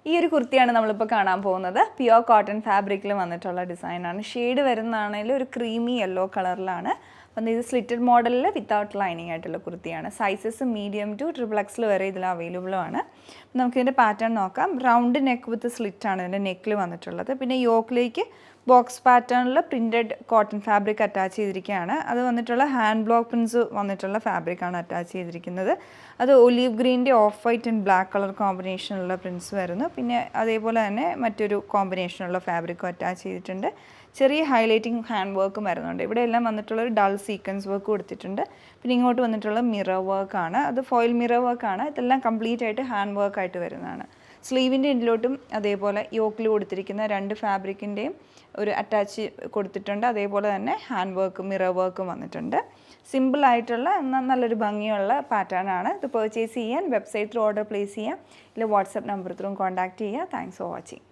ഈ ഒരു കുർത്തിയാണ് നമ്മളിപ്പോൾ കാണാൻ പോകുന്നത്. പ്യുവർ കോട്ടൺ ഫാബ്രിക്കിൽ വന്നിട്ടുള്ള ഡിസൈനാണ്. ഷെയ്ഡ് വരുന്നതാണെങ്കിൽ ഒരു ക്രീമി യെല്ലോ കളറിലാണ്. അപ്പം ഇത് സ്ലിറ്റഡ് മോഡലിൽ വിത്തൗട്ട് ലൈനിങ് ആയിട്ടുള്ള കുർത്തിയാണ്. സൈസസ് മീഡിയം ടു XXL വരെ ഇതിൽ അവൈലബിൾ ആണ്. നമുക്കിതിൻ്റെ പാറ്റേൺ നോക്കാം. റൗണ്ട് നെക്ക് വിത്ത് സ്ലിറ്റ് ആണ് ഇതിൻ്റെ നെക്കിൽ വന്നിട്ടുള്ളത്. പിന്നെ യോക്കിലേക്ക് ബോക്സ് പാറ്റേണിൽ പ്രിൻറ്റഡ് കോട്ടൺ ഫാബ്രിക് അറ്റാച്ച് ചെയ്തിരിക്കുകയാണ്. അത് വന്നിട്ടുള്ള ഹാൻഡ് ബ്ലോക്ക് പ്രിൻസ് വന്നിട്ടുള്ള ഫാബ്രിക്കാണ് അറ്റാച്ച് ചെയ്തിരിക്കുന്നത്. അത് ഒലീവ് ഗ്രീൻ്റെ off white and black colour കോമ്പിനേഷനുള്ള പ്രിൻസ് വരുന്നു. പിന്നെ അതേപോലെ തന്നെ മറ്റൊരു കോമ്പിനേഷനുള്ള ഫാബ്രിക്കും അറ്റാച്ച് ചെയ്തിട്ടുണ്ട്. ചെറിയ ഹൈലൈറ്റിംഗ് ഹാൻഡ് വർക്കും വരുന്നുണ്ട്. ഇവിടെ എല്ലാം വന്നിട്ടുള്ള ഒരു ഡൾ സീക്വൻസ് വർക്ക് കൊടുത്തിട്ടുണ്ട്. പിന്നെ ഇങ്ങോട്ട് വന്നിട്ടുള്ള മിറർ വർക്കാണ്. അത് ഫോയിൽ മിറർ വർക്കാണ്. ഇതെല്ലാം കംപ്ലീറ്റ് ആയിട്ട് ഹാൻഡ് വർക്കായിട്ട് വരുന്നതാണ്. സ്ലീവിൻ്റെ എൻഡിലോട്ടും അതേപോലെ യോക്കിൽ കൊടുത്തിരിക്കുന്ന രണ്ട് ഫാബ്രിക്കിൻ്റെയും ഒരു അറ്റാച്ച് കൊടുത്തിട്ടുണ്ട്. അതേപോലെ തന്നെ ഹാൻഡ് വർക്കും മിറർ വർക്കും വന്നിട്ടുണ്ട്. സിമ്പിളായിട്ടുള്ള എന്നാൽ നല്ലൊരു ഭംഗിയുള്ള പാറ്റേൺ ആണ്. ഇത് പർച്ചേസ് ചെയ്യാൻ വെബ്സൈറ്റ് ത്രൂ ഓർഡർ പ്ലേസ് ചെയ്യാം, ഇല്ല വാട്സപ്പ് നമ്പർ ത്രൂ കോൺടാക്റ്റ് ചെയ്യുക. Thanks for watching.